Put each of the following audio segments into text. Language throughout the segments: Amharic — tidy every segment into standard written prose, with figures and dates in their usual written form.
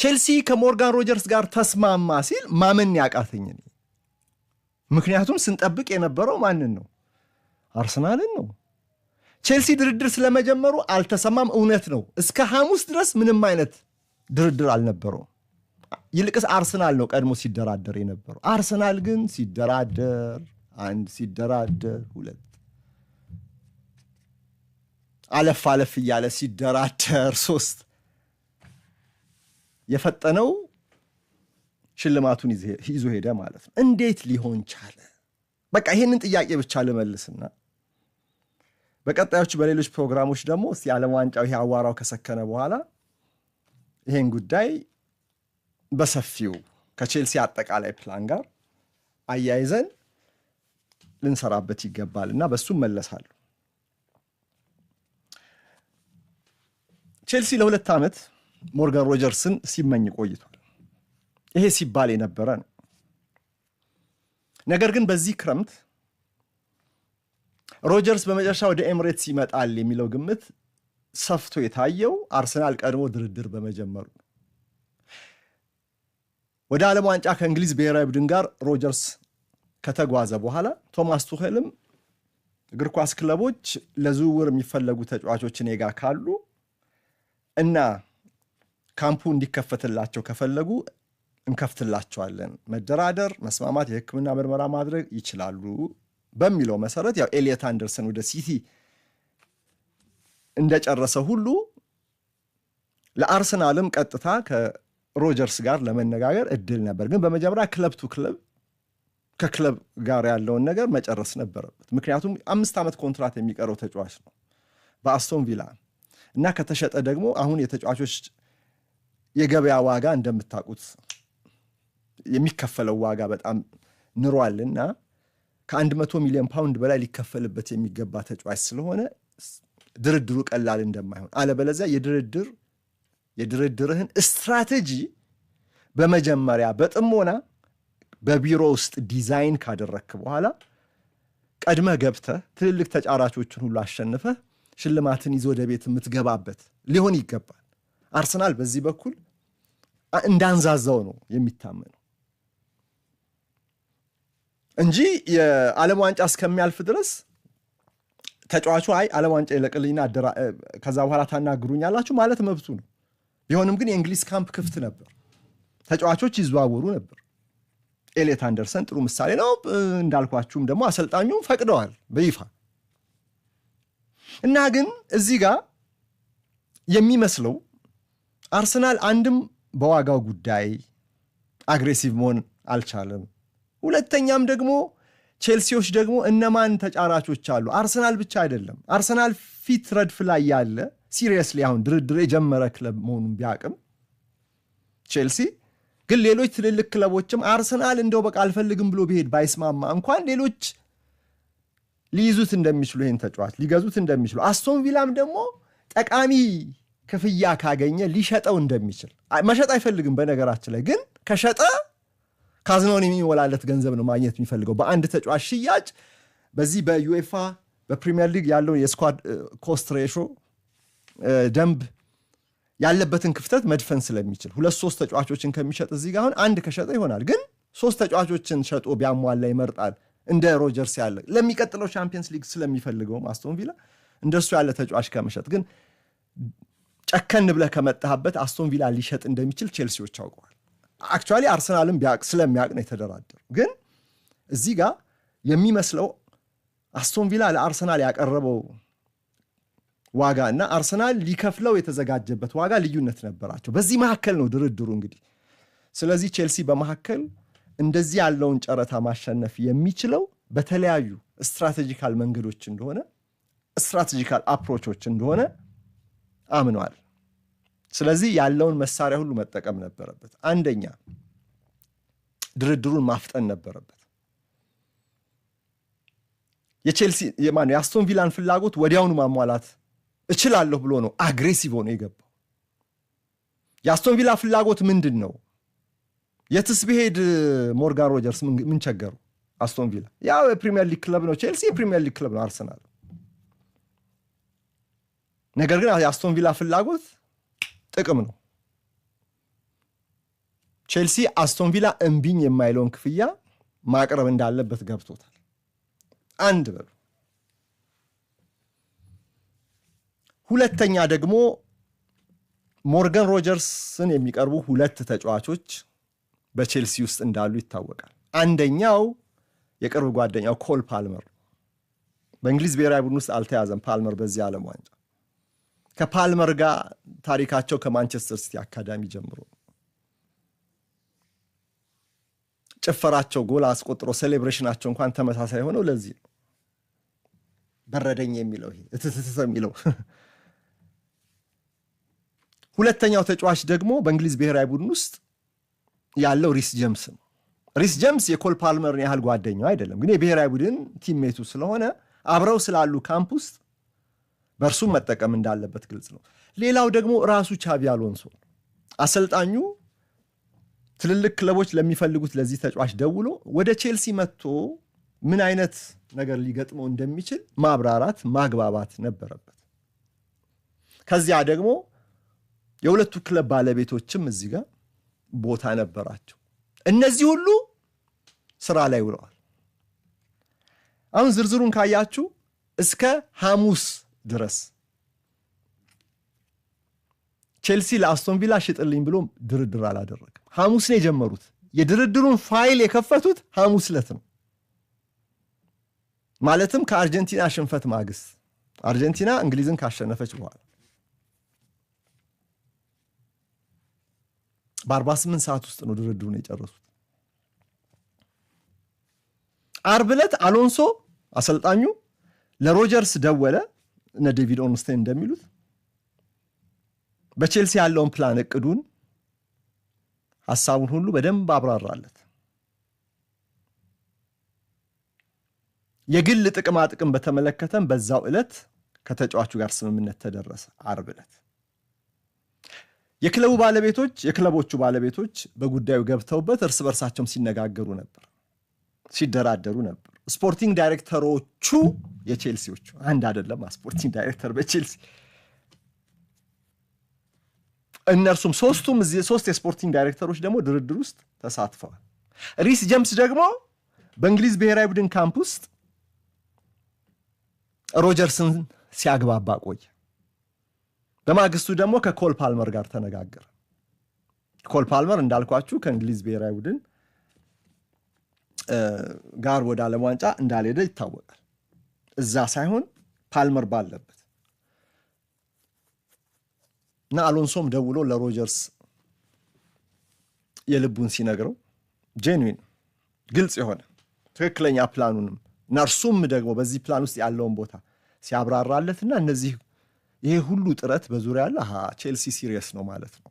ቼልሲ ከሞርጋን ሮጀርስ ጋር ተስማማ ሲል ማመን ያቃተኝ ነው። ምክንያቱም ስንጠብቅ የነበረው ማንን ነው? አርሰናልን ነው። ቼልሲ ድርድር ስለመጀመሩ አልተሰማም፣ እውነት ነው። እስከ ሐሙስ ድረስ ምንም አይነት ድርድር አልነበረው። ይልቅስ አርሰናል ነው ቀድሞ ሲደራደር የነበረው። አርሰናል ግን ሲደራደር 1 ሲደራደር 2 አለፍ እያለ ሲደራደር 3 የፈጠነው ሽልማቱን ይዞ ሄደ ማለት ነው። እንዴት ሊሆን ቻለ? በቃ ይሄንን ጥያቄ ብቻ ልመልስና በቀጣዮቹ በሌሎች ፕሮግራሞች ደግሞ እስቲ ዓለም ዋንጫው ይሄ አዋራው ከሰከነ በኋላ ይሄን ጉዳይ በሰፊው ከቼልሲ አጠቃላይ ፕላን ጋር አያይዘን ልንሰራበት ይገባልና በሱም መለሳለሁ። ቼልሲ ለ2 ዓመት ሞርጋን ሮጀርስን ሲመኝ ቆይቷል። ይሄ ሲባል የነበረ ነው። ነገር ግን በዚህ ክረምት ሮጀርስ በመጨረሻ ወደ ኤምሬትስ ይመጣል የሚለው ግምት ሰፍቶ የታየው አርሰናል ቀድሞ ድርድር በመጀመሩ ነው። ወደ ዓለም ዋንጫ ከእንግሊዝ ብሔራዊ ቡድን ጋር ሮጀርስ ከተጓዘ በኋላ ቶማስ ቱኸልም እግር ኳስ ክለቦች ለዝውውር የሚፈለጉ ተጫዋቾችን ኔጋ ካሉ እና ካምፑ እንዲከፈትላቸው ከፈለጉ እንከፍትላቸዋለን፣ መደራደር፣ መስማማት፣ የሕክምና ምርመራ ማድረግ ይችላሉ በሚለው መሰረት ያው ኤሊየት አንደርሰን ወደ ሲቲ እንደጨረሰ ሁሉ ለአርሰናልም ቀጥታ ከሮጀርስ ጋር ለመነጋገር እድል ነበር። ግን በመጀመሪያ ክለብ ቱ ክለብ ከክለብ ጋር ያለውን ነገር መጨረስ ነበረበት። ምክንያቱም 5 ዓመት ኮንትራት የሚቀረው ተጫዋች ነው በአስቶን ቪላ እና ከተሸጠ ደግሞ አሁን የተጫዋቾች የገበያ ዋጋ እንደምታውቁት የሚከፈለው ዋጋ በጣም ንሯልና ከ100 ሚሊዮን ፓውንድ በላይ ሊከፈልበት የሚገባ ተጫዋች ስለሆነ ድርድሩ ቀላል እንደማይሆን፣ አለበለዚያ የድርድርህን ስትራቴጂ በመጀመሪያ በጥሞና በቢሮ ውስጥ ዲዛይን ካደረክ በኋላ ቀድመህ ገብተህ ትልልቅ ተጫራቾችን ሁሉ አሸንፈህ ሽልማትን ይዞ ወደ ቤት የምትገባበት ሊሆን ይገባል። አርሰናል በዚህ በኩል እንዳንዛዛው ነው የሚታመነው እንጂ የዓለም ዋንጫ እስከሚያልፍ ድረስ ተጫዋቹ ዓለም ዋንጫ ይለቅልኝና ከዛ በኋላ ታናግሩኛላችሁ ማለት መብቱ ነው። ቢሆንም ግን የእንግሊዝ ካምፕ ክፍት ነበር፣ ተጫዋቾች ይዘዋወሩ ነበር። ኤሊየት አንደርሰን ጥሩ ምሳሌ ነው። እንዳልኳችሁም ደግሞ አሰልጣኙም ፈቅደዋል በይፋ እና ግን እዚህ ጋር የሚመስለው አርሰናል አንድም በዋጋው ጉዳይ አግሬሲቭ መሆን አልቻለም፣ ሁለተኛም ደግሞ ቼልሲዎች ደግሞ እነማን ተጫራቾች አሉ፣ አርሰናል ብቻ አይደለም። አርሰናል ፊት ረድፍ ላይ ያለ ሲሪየስሊ አሁን ድርድር የጀመረ ክለብ መሆኑን ቢያቅም ቼልሲ ግን ሌሎች ትልልቅ ክለቦችም አርሰናል እንደው በቃ አልፈልግም ብሎ ቢሄድ ባይስማማ እንኳን ሌሎች ሊይዙት እንደሚችሉ ይሄን ተጫዋች ሊገዙት እንደሚችሉ፣ አስቶን ቪላም ደግሞ ጠቃሚ ክፍያ ካገኘ ሊሸጠው እንደሚችል መሸጥ አይፈልግም። በነገራችን ላይ ግን ከሸጠ ካዝናውን የሚሞላለት ገንዘብ ነው ማግኘት የሚፈልገው በአንድ ተጫዋች ሽያጭ። በዚህ በዩኤፋ በፕሪሚየር ሊግ ያለው የስኳድ ኮስት ሬሾ ደንብ ያለበትን ክፍተት መድፈን ስለሚችል 2-3 ተጫዋቾችን ከሚሸጥ እዚህ ጋር አሁን አንድ ከሸጠ ይሆናል። ግን 3 ተጫዋቾችን ሸጦ ቢያሟላ ይመርጣል። እንደ ሮጀርስ ያለ ለሚቀጥለው ቻምፒየንስ ሊግ ስለሚፈልገውም አስቶን ቪላ እንደሱ ያለ ተጫዋች ከመሸጥ ግን ጨከን ብለህ ከመጣህበት አስቶን ቪላ ሊሸጥ እንደሚችል ቼልሲዎች አውቀዋል። አክቹዋሊ አርሰናልም ስለሚያውቅ ነው የተደራደሩ። ግን እዚህ ጋር የሚመስለው አስቶን ቪላ ለአርሰናል ያቀረበው ዋጋ እና አርሰናል ሊከፍለው የተዘጋጀበት ዋጋ ልዩነት ነበራቸው። በዚህ መካከል ነው ድርድሩ እንግዲህ። ስለዚህ ቼልሲ በመካከል እንደዚህ ያለውን ጨረታ ማሸነፍ የሚችለው በተለያዩ ስትራቴጂካል መንገዶች እንደሆነ ስትራቴጂካል አፕሮቾች እንደሆነ አምነዋል። ስለዚህ ያለውን መሳሪያ ሁሉ መጠቀም ነበረበት። አንደኛ ድርድሩን ማፍጠን ነበረበት። የአስቶን ቪላን ፍላጎት ወዲያውኑ ማሟላት እችላለሁ ብሎ ነው አግሬሲቭ ሆኖ የገባው። የአስቶን ቪላ ፍላጎት ምንድን ነው? የትስ ቢሄድ ሞርጋን ሮጀርስ ምን ቸገሩ? አስቶን ቪላ ያው የፕሪሚየር ሊግ ክለብ ነው፣ ቼልሲ የፕሪሚየር ሊግ ክለብ ነው፣ አርሰናል። ነገር ግን የአስቶን ቪላ ፍላጎት ጥቅም ነው። ቼልሲ አስቶን ቪላ እምቢኝ የማይለውን ክፍያ ማቅረብ እንዳለበት ገብቶታል። አንድ በሉ። ሁለተኛ ደግሞ ሞርጋን ሮጀርስን የሚቀርቡ ሁለት ተጫዋቾች በቼልሲ ውስጥ እንዳሉ ይታወቃል። አንደኛው የቅርብ ጓደኛው ኮል ፓልመር፣ በእንግሊዝ ብሔራዊ ቡድን ውስጥ አልተያዘም ፓልመር በዚህ ዓለም ዋንጫ። ከፓልመር ጋር ታሪካቸው ከማንቸስተር ሲቲ አካዳሚ ጀምሮ ጭፈራቸው፣ ጎል አስቆጥሮ ሴሌብሬሽናቸው እንኳን ተመሳሳይ ሆነው ለዚህ ነው በረደኝ የሚለው ይሄ እትትት የሚለው። ሁለተኛው ተጫዋች ደግሞ በእንግሊዝ ብሔራዊ ቡድን ውስጥ ያለው ሪስ ጄምስ ነው። ሪስ ጄምስ የኮል ፓልመርን ያህል ጓደኛው አይደለም፣ ግን የብሔራዊ ቡድን ቲምሜቱ ስለሆነ አብረው ስላሉ ካምፕ ውስጥ በእርሱም መጠቀም እንዳለበት ግልጽ ነው። ሌላው ደግሞ ራሱ ቻቢ አሎንሶ አሰልጣኙ ትልልቅ ክለቦች ለሚፈልጉት ለዚህ ተጫዋች ደውሎ ወደ ቼልሲ መጥቶ ምን አይነት ነገር ሊገጥመው እንደሚችል ማብራራት ማግባባት ነበረበት። ከዚያ ደግሞ የሁለቱ ክለብ ባለቤቶችም እዚህ ጋር ቦታ ነበራቸው። እነዚህ ሁሉ ስራ ላይ ውለዋል። አሁን ዝርዝሩን ካያችሁ እስከ ሐሙስ ድረስ ቼልሲ ለአስቶን ቪላ ሽጥልኝ ብሎ ድርድር አላደረገም። ሐሙስ ነው የጀመሩት። የድርድሩን ፋይል የከፈቱት ሐሙስ ዕለት ነው። ማለትም ከአርጀንቲና ሽንፈት ማግስት አርጀንቲና እንግሊዝን ካሸነፈች በኋላ በ48 ሰዓት ውስጥ ነው ድርድሩን የጨረሱት። ዓርብ ዕለት አሎንሶ አሰልጣኙ ለሮጀርስ ደወለ። እነ ዴቪድ ኦርንስታይን እንደሚሉት በቼልሲ ያለውን ፕላን፣ እቅዱን፣ ሐሳቡን ሁሉ በደንብ አብራራለት። የግል ጥቅማ ጥቅም በተመለከተም በዛው ዕለት ከተጫዋቹ ጋር ስምምነት ተደረሰ። ዓርብ ዕለት የክለቦቹ ባለቤቶች በጉዳዩ ገብተውበት እርስ በርሳቸውም ሲነጋገሩ ነበር፣ ሲደራደሩ ነበር። ስፖርቲንግ ዳይሬክተሮቹ የቼልሲዎቹ አንድ አይደለም። ስፖርቲንግ ዳይሬክተር በቼልሲ እነርሱም ሶስት የስፖርቲንግ ዳይሬክተሮች ደግሞ ድርድር ውስጥ ተሳትፈዋል። ሪስ ጄምስ ደግሞ በእንግሊዝ ብሔራዊ ቡድን ካምፕ ውስጥ ሮጀርስን ሲያግባባ ቆየ። በማግስቱ ደግሞ ከኮል ፓልመር ጋር ተነጋገረ። ኮል ፓልመር እንዳልኳችሁ ከእንግሊዝ ብሔራዊ ቡድን ጋር ወደ ዓለም ዋንጫ እንዳልሄደ ይታወቃል። እዛ ሳይሆን ፓልመር ባለበት እና አሎንሶም ደውሎ ለሮጀርስ የልቡን ሲነግረው ጄንዊን ግልጽ የሆነ ትክክለኛ ፕላኑንም እና እርሱም ደግሞ በዚህ ፕላን ውስጥ ያለውን ቦታ ሲያብራራለትና እነዚህ ይሄ ሁሉ ጥረት በዙሪያ ያለ ቼልሲ ሲሪየስ ነው ማለት ነው።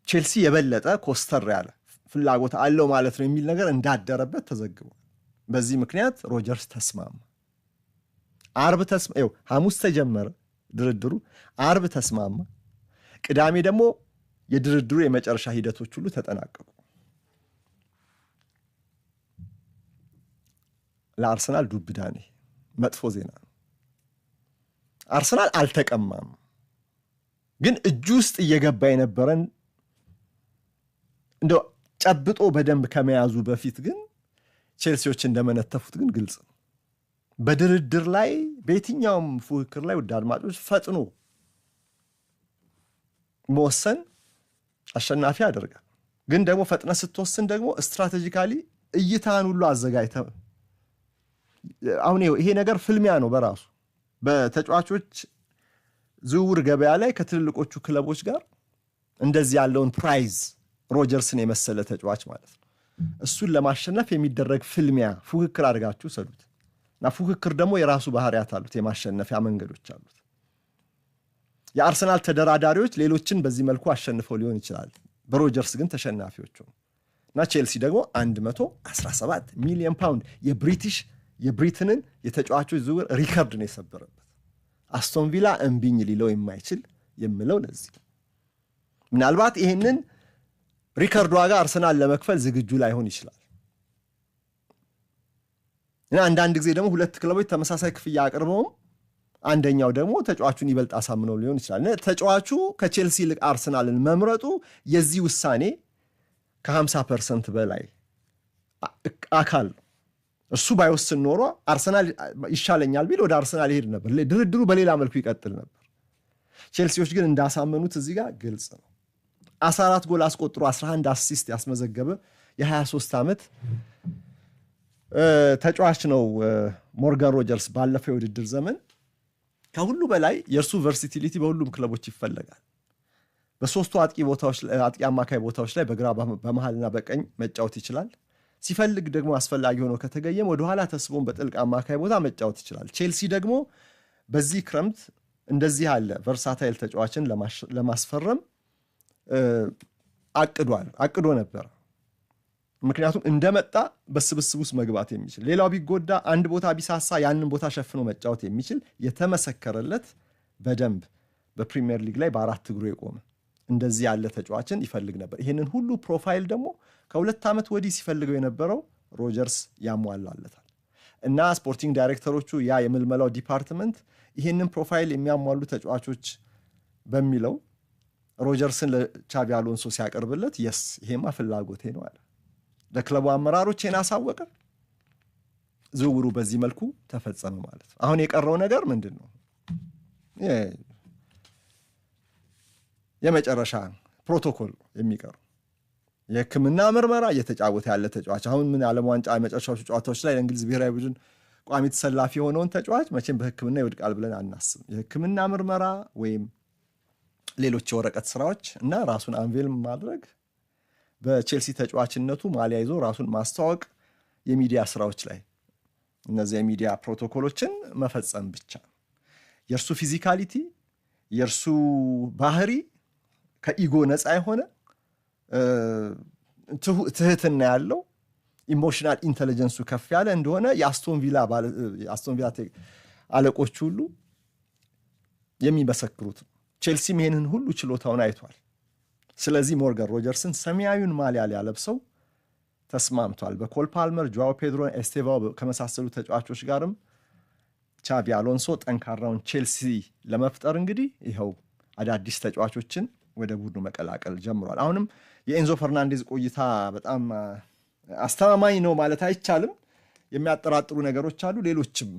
ቼልሲ የበለጠ ኮስተር ያለ ፍላጎት አለው ማለት ነው የሚል ነገር እንዳደረበት ተዘግቧል። በዚህ ምክንያት ሮጀርስ ተስማማ። ሐሙስ ተጀመረ ድርድሩ፣ ዓርብ ተስማማ። ቅዳሜ ደግሞ የድርድሩ የመጨረሻ ሂደቶች ሁሉ ተጠናቀቁ። ለአርሰናል ዱብዳኔ መጥፎ ዜና ነው። አርሰናል አልተቀማም፣ ግን እጁ ውስጥ እየገባ የነበረን እንደው ጨብጦ በደንብ ከመያዙ በፊት ግን ቼልሲዎች እንደመነተፉት ግን ግልጽ ነው። በድርድር ላይ በየትኛውም ፉክክር ላይ ውድ አድማጮች ፈጥኖ መወሰን አሸናፊ ያደርጋል። ግን ደግሞ ፈጥነ ስትወስን ደግሞ ስትራቴጂካሊ እይታን ሁሉ አዘጋጅተ አሁን ይሄ ነገር ፍልሚያ ነው በራሱ በተጫዋቾች ዝውውር ገበያ ላይ ከትልልቆቹ ክለቦች ጋር እንደዚህ ያለውን ፕራይዝ ሮጀርስን የመሰለ ተጫዋች ማለት ነው እሱን ለማሸነፍ የሚደረግ ፍልሚያ ፉክክር አድርጋችሁ ሰዱት እና ፉክክር ደግሞ የራሱ ባህሪያት አሉት፣ የማሸነፊያ መንገዶች አሉት። የአርሰናል ተደራዳሪዎች ሌሎችን በዚህ መልኩ አሸንፈው ሊሆን ይችላል፣ በሮጀርስ ግን ተሸናፊዎች ሆኑ እና ቼልሲ ደግሞ 117 ሚሊዮን ፓውንድ የብሪትንን የተጫዋቾች ዝውውር ሪከርድ ነው የሰበረበት። አስቶን ቪላ እምቢኝ ሊለው የማይችል የምለው ለዚህ ምናልባት ይሄንን ሪከርድ ዋጋ አርሰናል ለመክፈል ዝግጁ ላይሆን ይችላል እና አንዳንድ ጊዜ ደግሞ ሁለት ክለቦች ተመሳሳይ ክፍያ አቅርበውም አንደኛው ደግሞ ተጫዋቹን ይበልጥ አሳምነው ሊሆን ይችላል። ተጫዋቹ ከቼልሲ ይልቅ አርሰናልን መምረጡ የዚህ ውሳኔ ከ50% በላይ አካል ነው። እሱ ባይወስን ኖሮ አርሰናል ይሻለኛል ቢል ወደ አርሰናል ይሄድ ነበር፣ ድርድሩ በሌላ መልኩ ይቀጥል ነበር። ቼልሲዎች ግን እንዳሳመኑት እዚህ ጋር ግልጽ ነው። 14 ጎል አስቆጥሮ 11 አሲስት ያስመዘገበ የ23 ዓመት ተጫዋች ነው ሞርጋን ሮጀርስ። ባለፈው የውድድር ዘመን ከሁሉ በላይ የእርሱ ቨርሲቲሊቲ በሁሉም ክለቦች ይፈለጋል። በሶስቱ አጥቂ አማካይ ቦታዎች ላይ በግራ በመሃልና በቀኝ መጫወት ይችላል። ሲፈልግ ደግሞ አስፈላጊ ሆኖ ከተገኘም ወደኋላ ተስቦን በጥልቅ አማካይ ቦታ መጫወት ይችላል። ቼልሲ ደግሞ በዚህ ክረምት እንደዚህ ያለ ቨርሳታይል ተጫዋችን ለማስፈረም አቅዶ ነበር። ምክንያቱም እንደመጣ በስብስብ ውስጥ መግባት የሚችል ሌላው ቢጎዳ አንድ ቦታ ቢሳሳ ያንን ቦታ ሸፍኖ መጫወት የሚችል የተመሰከረለት በደንብ በፕሪሚየር ሊግ ላይ በአራት እግሩ የቆመ እንደዚህ ያለ ተጫዋችን ይፈልግ ነበር። ይህንን ሁሉ ፕሮፋይል ደግሞ ከ2 ዓመት ወዲህ ሲፈልገው የነበረው ሮጀርስ ያሟላለታል እና ስፖርቲንግ ዳይሬክተሮቹ ያ የምልመላው ዲፓርትመንት ይህንን ፕሮፋይል የሚያሟሉ ተጫዋቾች በሚለው ሮጀርስን ለቻቢ አሎንሶ ሲያቀርብለት የስ ይሄማ ፍላጎቴ ነው አለ። ለክለቡ አመራሮች አሳወቀ። ዝውውሩ በዚህ መልኩ ተፈጸመ ማለት ነው። አሁን የቀረው ነገር ምንድን ነው? የመጨረሻ ፕሮቶኮል የሚቀረው የሕክምና ምርመራ እየተጫወተ ያለ ተጫዋች አሁን ምን ዓለም ዋንጫ የመጨረሻዎቹ ጨዋታዎች ላይ ለእንግሊዝ ብሔራዊ ቡድን ቋሚ ተሰላፊ የሆነውን ተጫዋች መቼም በሕክምና ይወድቃል ብለን አናስብም። የሕክምና ምርመራ ወይም ሌሎች የወረቀት ስራዎች እና ራሱን አንቬል ማድረግ፣ በቼልሲ ተጫዋችነቱ ማሊያ ይዞ ራሱን ማስተዋወቅ፣ የሚዲያ ስራዎች ላይ እነዚህ የሚዲያ ፕሮቶኮሎችን መፈጸም ብቻ። የእርሱ ፊዚካሊቲ የእርሱ ባህሪ ከኢጎ ነፃ የሆነ ትህትና ያለው ኢሞሽናል ኢንቴሊጀንሱ ከፍ ያለ እንደሆነ የአስቶን ቪላ አለቆች ሁሉ የሚመሰክሩት። ቼልሲም ይሄንን ሁሉ ችሎታውን አይቷል። ስለዚህ ሞርጋን ሮጀርስን ሰማያዊውን ማሊያ ሊያለብሰው ተስማምቷል። በኮል ፓልመር፣ ጆዋው ፔድሮ፣ ኤስቴቫኦ ከመሳሰሉ ተጫዋቾች ጋርም ቻቢ አሎንሶ ጠንካራውን ቼልሲ ለመፍጠር እንግዲህ ይኸው አዳዲስ ተጫዋቾችን ወደ ቡድኑ መቀላቀል ጀምሯል። አሁንም የኤንዞ ፈርናንዴዝ ቆይታ በጣም አስተማማኝ ነው ማለት አይቻልም። የሚያጠራጥሩ ነገሮች አሉ። ሌሎችም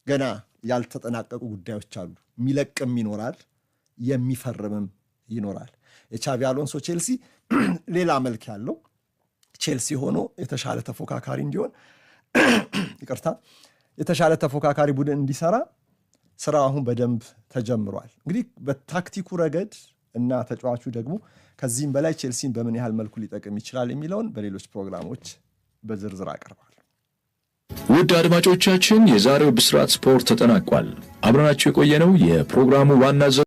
ገና ያልተጠናቀቁ ጉዳዮች አሉ። የሚለቅም ይኖራል፣ የሚፈርምም ይኖራል። የቻቢ አሎንሶ ቼልሲ ሌላ መልክ ያለው ቼልሲ ሆኖ የተሻለ ተፎካካሪ እንዲሆን የተሻለ ተፎካካሪ ቡድን እንዲሰራ ስራው አሁን በደንብ ተጀምሯል። እንግዲህ በታክቲኩ ረገድ እና ተጫዋቹ ደግሞ ከዚህም በላይ ቼልሲን በምን ያህል መልኩ ሊጠቅም ይችላል የሚለውን በሌሎች ፕሮግራሞች በዝርዝር አቀርባለሁ። ውድ አድማጮቻችን የዛሬው ብስራት ስፖርት ተጠናቋል። አብረናችሁ የቆየነው የፕሮግራሙ ዋና